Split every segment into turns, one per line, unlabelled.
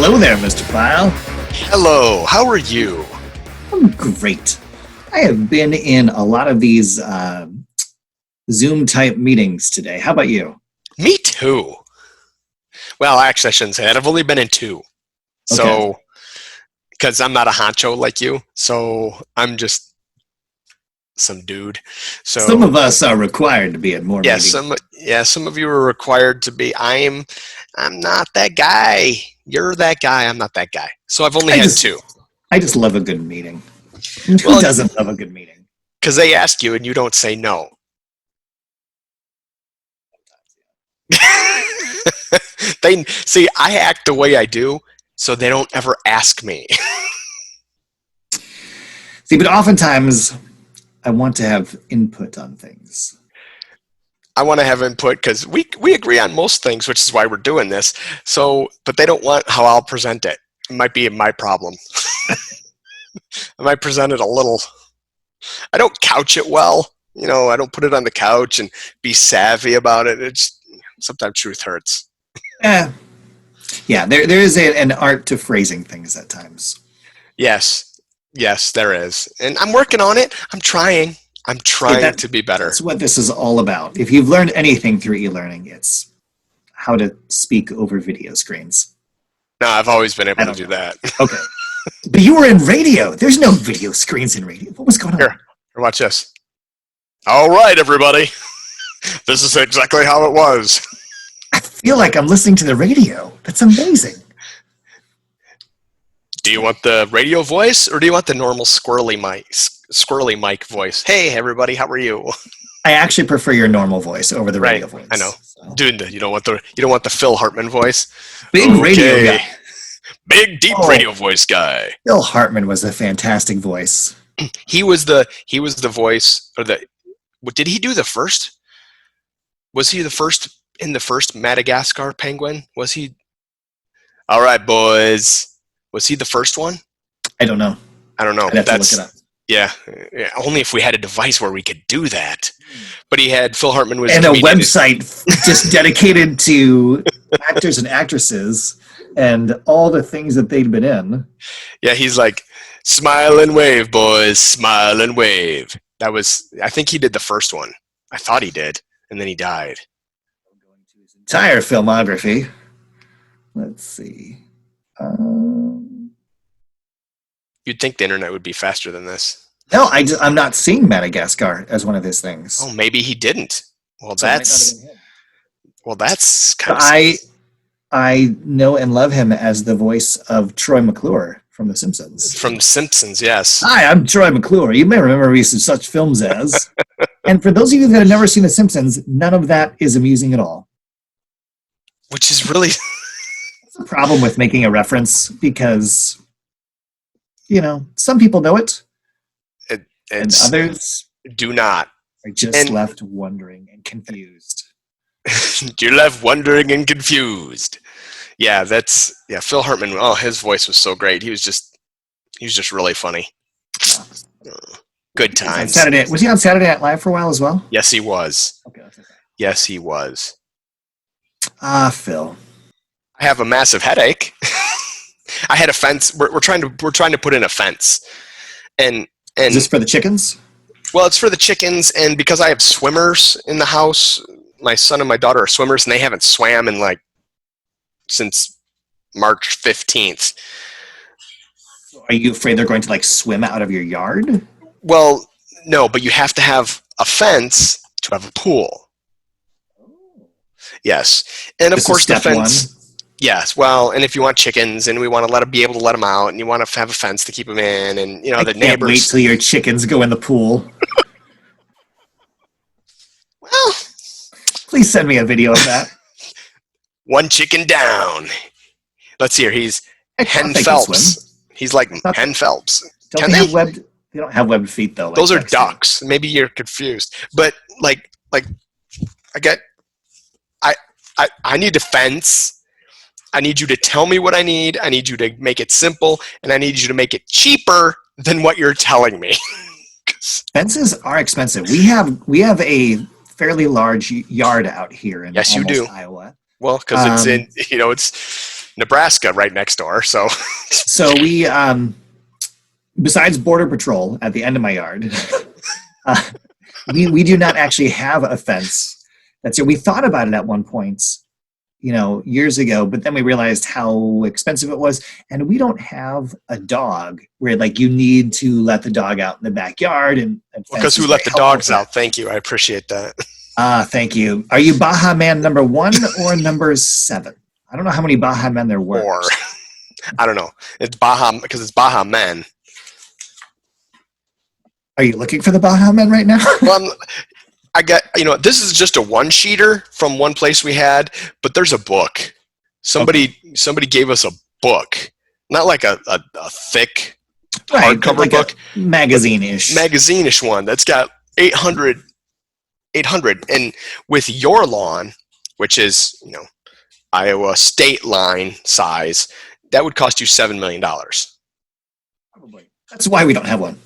Hello there, Mr. File.
Hello, how are you?
I'm great. I have been in a lot of these Zoom-type meetings today. How about you?
Me too. Well, actually, I shouldn't say that. I've only been in two. So, because I'm not a honcho like you, so I'm just some dude. So
some of us are required to be at more meetings.
Some of you are required to be. I'm not that guy. You're that guy. I'm not that guy. So I've only had two.
I just love a good meeting. Who doesn't love a good meeting?
Because they ask you and you don't say no. They see I act the way I do, so they don't ever ask me.
See, but oftentimes I want to have input on things.
I want to have input because we agree on most things, which is why we're doing this. So, but they don't want how I'll present it. It might be my problem. I might present it a little. I don't couch it well. You know, I don't put it on the couch and be savvy about it. It's sometimes truth hurts.
Yeah. There is an art to phrasing things at times.
Yes, there is, and I'm working on it. I'm trying to be better.
That's what this is all about. If you've learned anything through e-learning, it's how to speak over video screens.
No, I've always been able to do that.
Okay. But you were in radio. There's no video screens in radio. What was going on?
Here, watch this. All right, everybody. This is exactly how it was.
I feel like I'm listening to the radio. That's amazing.
Do you want the radio voice or do you want the normal squirrely mic voice? Hey, everybody, how are you?
I actually prefer your normal voice over the radio voice.
I know. So. Dude, you don't want the Phil Hartman voice.
Big radio guy.
Big deep radio voice guy.
Phil Hartman was a fantastic voice.
He was the voice did he do the first? Was he the first in the first Madagascar Penguin? Was he? All right, boys. Was he the first one?
I don't know.
I'd have
to look it up.
Yeah, only if we had a device where we could do that. But Phil Hartman was...
And a website just dedicated to actors and actresses and all the things that they'd been in.
Yeah, he's like, smile and wave, boys, smile and wave. I think he did the first one. I thought he did, and then he died.
Entire filmography. Let's see.
You'd think the internet would be faster than this.
No, I'm not seeing Madagascar as one of his things.
Oh, maybe he didn't. Well,
so
that's kind of...
I know and love him as the voice of Troy McClure from The Simpsons.
From The Simpsons, yes.
Hi, I'm Troy McClure. You may remember me from such films as... And for those of you that have never seen The Simpsons, none of that is amusing at all.
Which is really...
It's a problem with making a reference because... You know, some people know it, and others
do not.
Are just left wondering and confused.
You're left wondering and confused. Yeah, Phil Hartman. Oh, his voice was so great. He was just really funny. Good times.
Was he on Saturday Night Live for a while as well?
Yes, he was.
Okay.
Yes, he was.
Phil.
I have a massive headache. I had a fence. We're trying to put in a fence, and
is this for the chickens?
Well, it's for the chickens, and because I have swimmers in the house, my son and my daughter are swimmers, and they haven't swam in since March 15th.
Are you afraid they're going to swim out of your yard?
Well, no, but you have to have a fence to have a pool. Yes, and of course the fence. 1? Yes, well, and if you want chickens, and we want to be able to let them out, and you want to have a fence to keep them in, and the neighbors.
Can't wait till your chickens go in the pool.
Well,
please send me a video of that.
One chicken down. Let's see here. He's Hen Phelps. He's like Hen Phelps.
They don't have webbed feet though.
Those are ducks. Maybe you're confused, but I need a fence. I need you to tell me what I need. I need you to make it simple, and I need you to make it cheaper than what you're telling me.
Fences are expensive. We have a fairly large yard out here in
Iowa.
Iowa.
Well, because it's Nebraska right next door. So
we, besides Border Patrol at the end of my yard, we do not actually have a fence. We thought about it at one point, years ago, but then we realized how expensive it was, and we don't have a dog where you need to let the dog out in the backyard and
because who let the dogs out? Thank you, I appreciate that.
Thank you. Are you Baja Man number 1 or number 7? I don't know how many Baja Men there were.
Or I don't know. It's Baja because it's Baja Men.
Are you looking for the Baja Men right now?
Well, I got, this is just a one-sheeter from one place we had, but there's a book. Somebody gave us a book, not like a thick hardcover book.
Magazine-ish.
Magazine-ish one that's got 800. And with your lawn, which is, Iowa state line size, that would cost you $7 million.
Probably. That's why we don't have one.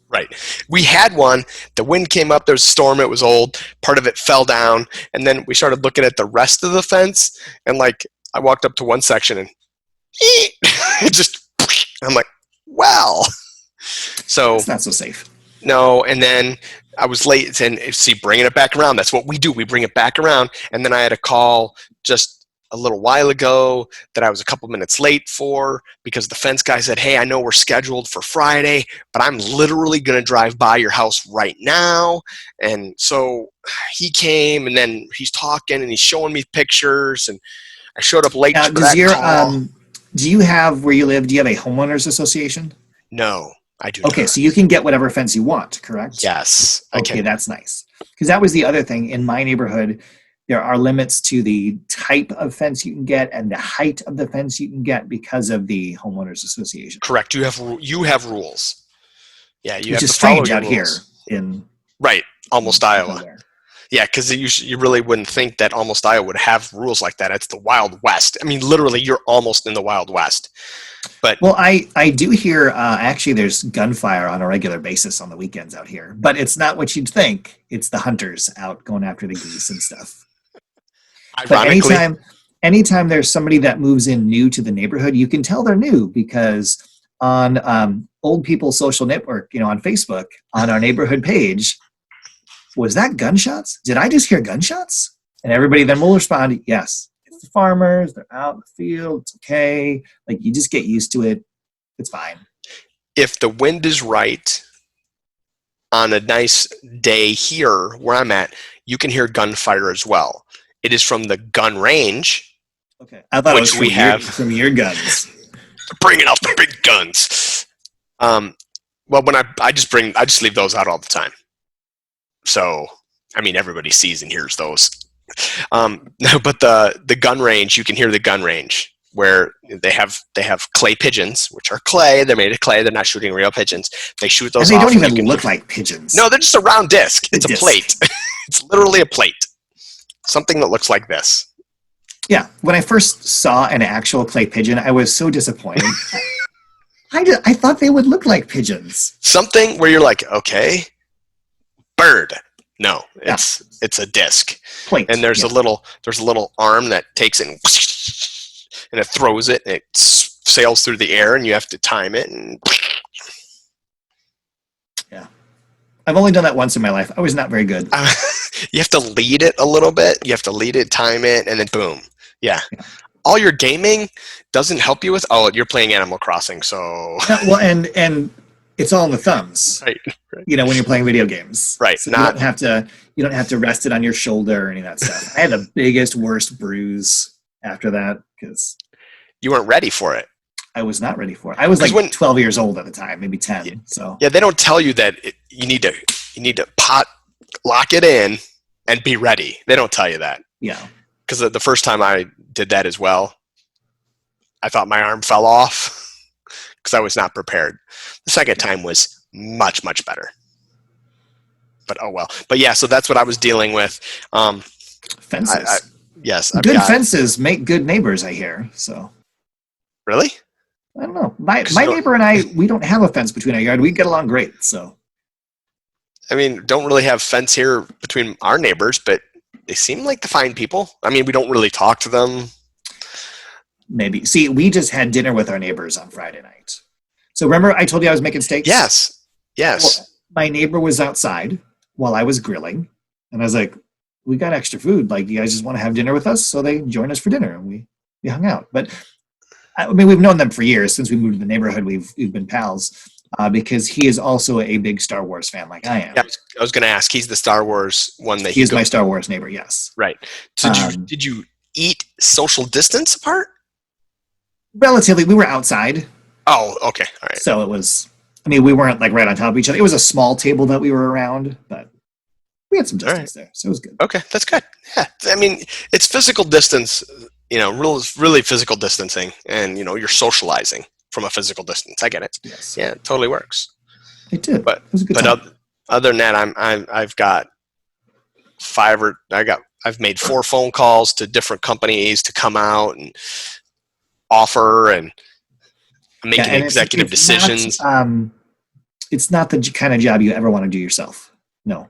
Right. We had one. The wind came up. There was a storm. It was old. Part of it fell down. And then we started looking at the rest of the fence. And I walked up to one section and it just, I'm like, wow. So
it's not so safe.
No. And then I was late and bringing it back around. That's what we do. We bring it back around. And then I had a call just a little while ago that I was a couple minutes late for because the fence guy said, hey, I know we're scheduled for Friday, but I'm literally going to drive by your house right now. And so he came and then he's talking and he's showing me pictures and I showed up late.
Now, do you have, where you live, do you have a homeowners association?
No, I do
Okay,
not.
so you can get whatever fence you want, correct?
Yes.
Okay, that's nice. Because that was the other thing in my neighborhood. There are limits to the type of fence you can get and the height of the fence you can get because of the homeowners association.
Correct. You have rules. Yeah, you have to
follow your rules.
Here
in
Almost Iowa. Yeah, because you really wouldn't think that Almost Iowa would have rules like that. It's the Wild West. I mean, literally, you're almost in the Wild West. But
I do hear actually there's gunfire on a regular basis on the weekends out here, but it's not what you'd think. It's the hunters out going after the geese and stuff.
Ironically,
but anytime there's somebody that moves in new to the neighborhood, you can tell they're new because on Old People Social Network, on Facebook, on our neighborhood page, was that gunshots? Did I just hear gunshots? And everybody then will respond, yes, it's the farmers. They're out in the field. It's okay. You just get used to it. It's fine.
If the wind is right on a nice day here where I'm at, you can hear gunfire as well. It is from the gun range.
Okay, I thought it was from your guns.
Bringing out the big guns. Well, when I just leave those out all the time. So, I mean, everybody sees and hears those. But the gun range, you can hear the gun range where they have clay pigeons, which are clay. They're made of clay. They're not shooting real pigeons. They shoot those.
And they don't even look like pigeons.
No, they're just a round disc. It's a plate. It's literally a plate. Something that looks like this.
Yeah. When I first saw an actual clay pigeon, I was so disappointed. I thought they would look like pigeons.
Something where you're like, okay, bird. No, it's a disc.
Plate.
And there's a little arm that takes it and it throws it and it sails through the air and you have to time it. And
yeah. I've only done that once in my life. I was not very good.
You have to lead it a little bit. You have to lead it, time it, and then boom. Yeah. All your gaming doesn't help you with. Oh, you're playing Animal Crossing, so.
Well, and it's all in the thumbs.
Right.
When you're playing video games.
Right.
So you don't have to rest it on your shoulder or any of that stuff. I had the biggest, worst bruise after that because
you weren't ready for it.
I was not ready for it. I was 12 years old at the time, maybe 10.
Yeah,
so
yeah, they don't tell you that you need to lock it in and be ready. They don't tell you that.
Yeah.
Because the first time I did that as well, I thought my arm fell off because I was not prepared. The second time was much, much better. But oh well. But yeah, so that's what I was dealing with.
Fences.
Yes.
Fences make good neighbors, I hear. So.
Really?
I don't know. My neighbor and I, we don't have a fence between our yard. We get along great. So.
I mean, don't really have fence here between our neighbors, but they seem like the fine people. I mean, we don't really talk to them.
maybe. See, we just had dinner with our neighbors on Friday night. So remember I told you I was making steaks?
Yes. Yes.
Well, my neighbor was outside while I was grilling, and I was like, we got extra food. Like, you guys just want to have dinner with us? So they joined us for dinner, and we hung out. But I mean, we've known them for years. Since we moved to the neighborhood, we've been pals because he is also a big Star Wars fan like I am.
Yeah, I was going to ask. He's the Star Wars one that
He is my Star Wars neighbor, yes.
Right. So did you eat social distance apart?
Relatively. We were outside.
Oh, okay. All right.
So it was, I mean, we weren't like right on top of each other. It was a small table that we were around, but we had some distance there. So it was good.
Okay, that's good. Yeah. I mean, it's physical distance, really physical distancing, and, you're socializing from a physical distance. I get it.
Yes.
Yeah, it totally works.
It did.
But,
it was a good time.
Other than that, I've got I've made 4 phone calls to different companies to come out and offer, and I'm making executive decisions.
It's not the kind of job you ever want to do yourself. No.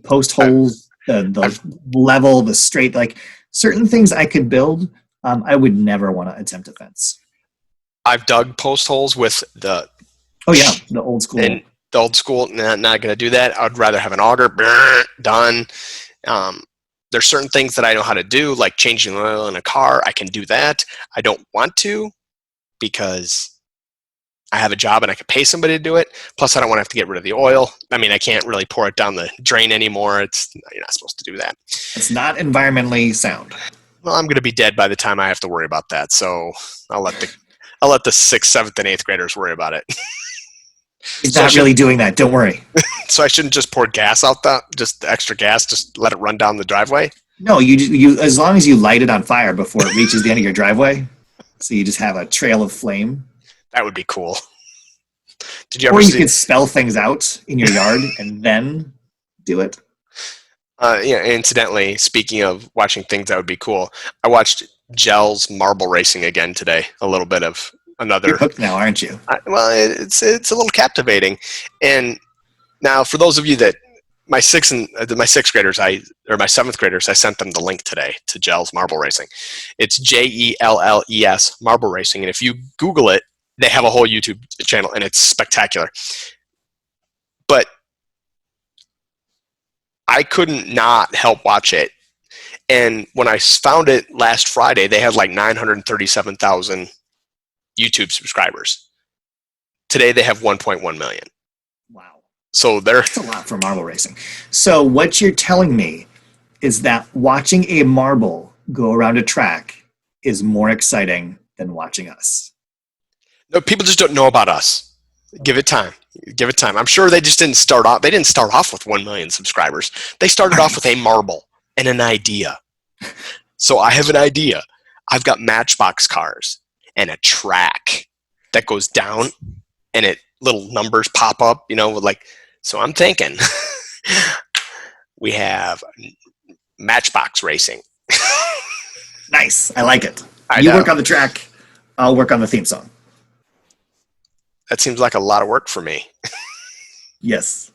Post holes, the level, the straight, like certain things I could build. I would never want to attempt a fence.
I've dug post holes with the
old school.
And the old school, not going to do that. I'd rather have an auger, done. There's certain things that I know how to do, like changing oil in a car. I can do that. I don't want to because I have a job and I could pay somebody to do it. Plus, I don't want to have to get rid of the oil. I mean, I can't really pour it down the drain anymore. You're not supposed to do that.
It's not environmentally sound.
Well, I'm going to be dead by the time I have to worry about that. So I'll let the 6th, 7th, and 8th graders worry about it.
He's not really doing that. Don't worry.
So I shouldn't just pour gas out just the extra gas, just let it run down the driveway?
No, you as long as you light it on fire before it reaches the end of your driveway, so you just have a trail of flame.
That would be cool.
Or you could spell things out in your yard and then do it.
Incidentally, speaking of watching things that would be cool, I watched Gels marble racing again today. A little bit of another.
You're hooked now, aren't you?
It's a little captivating. And now, for those of you that my 6th graders, my 7th graders, I sent them the link today to Gels marble racing. It's JELLES marble racing, and if you Google it, they have a whole YouTube channel, and it's spectacular. But I couldn't not help watch it. And when I found it last Friday, they had like 937,000 YouTube subscribers. Today they have 1.1 million.
Wow.
So
that's a lot for marble racing. So what you're telling me is that watching a marble go around a track is more exciting than watching us.
No, people just don't know about us. Give it time. Give it time. I'm sure they just didn't start off. They didn't start off with 1 million subscribers. They started off with a marble and an idea. So I have an idea. I've got Matchbox cars and a track that goes down, and little numbers pop up. So I'm thinking we have Matchbox racing.
Nice. I like it. You work on the track. I'll work on the theme song.
That seems like a lot of work for me.
Yes,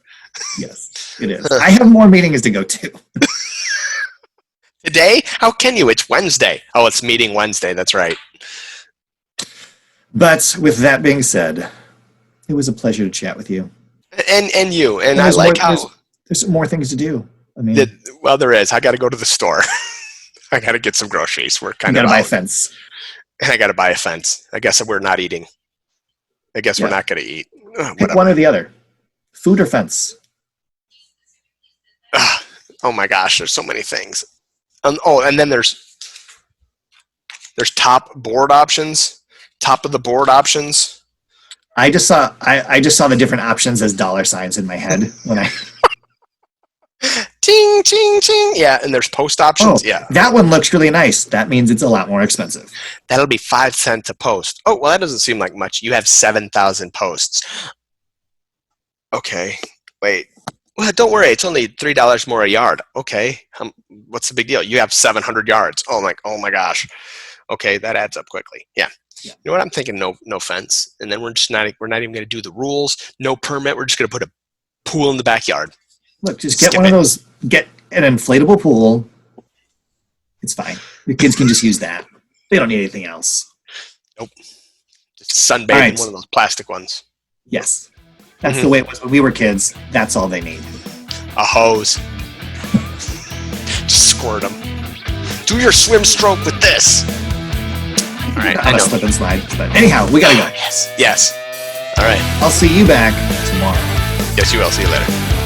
it is. I have more meetings to go to.
Today? How can you? It's Wednesday. Oh, it's meeting Wednesday. That's right.
But with that being said, it was a pleasure to chat with you.
And you. And I like how...
There's more things to do. I mean...
there is. I got to go to the store. I got to get some groceries. We're kind of...
got to buy a fence.
And I got to buy a fence. I guess we're not eating. I guess we're not going to eat.
Pick one or the other. Food or fence?
Oh my gosh, there's so many things. And then there's top board options, top of the board options.
I just saw the different options as dollar signs in my head when I
ting ting ting. Yeah, and there's post options. Yeah.
That one looks really nice. That means it's a lot more expensive.
That'll be 5 cents a post. Oh, well, that doesn't seem like much. You have 7,000 posts. Okay. Wait. Well, don't worry. It's only $3 more a yard. Okay. What's the big deal? You have 700 yards. Oh my gosh. Okay, that adds up quickly. Yeah. You know what? I'm thinking no fence. And then we're not even going to do the rules. No permit. We're just going to put a pool in the backyard.
Look, just get one of those. Get an inflatable pool. It's fine. The kids can just use that. They don't need anything else.
Just sunbathe in
Alright.
one of those plastic ones.
Yes. That's the way it was when we were kids. That's all they need.
A hose. Just squirt them. Do your swim stroke with this. All right, I
I'm a
know.
slip and slide. But anyhow, we gotta go.
Yes. All right.
I'll see you back tomorrow.
Yes, you will. See you later.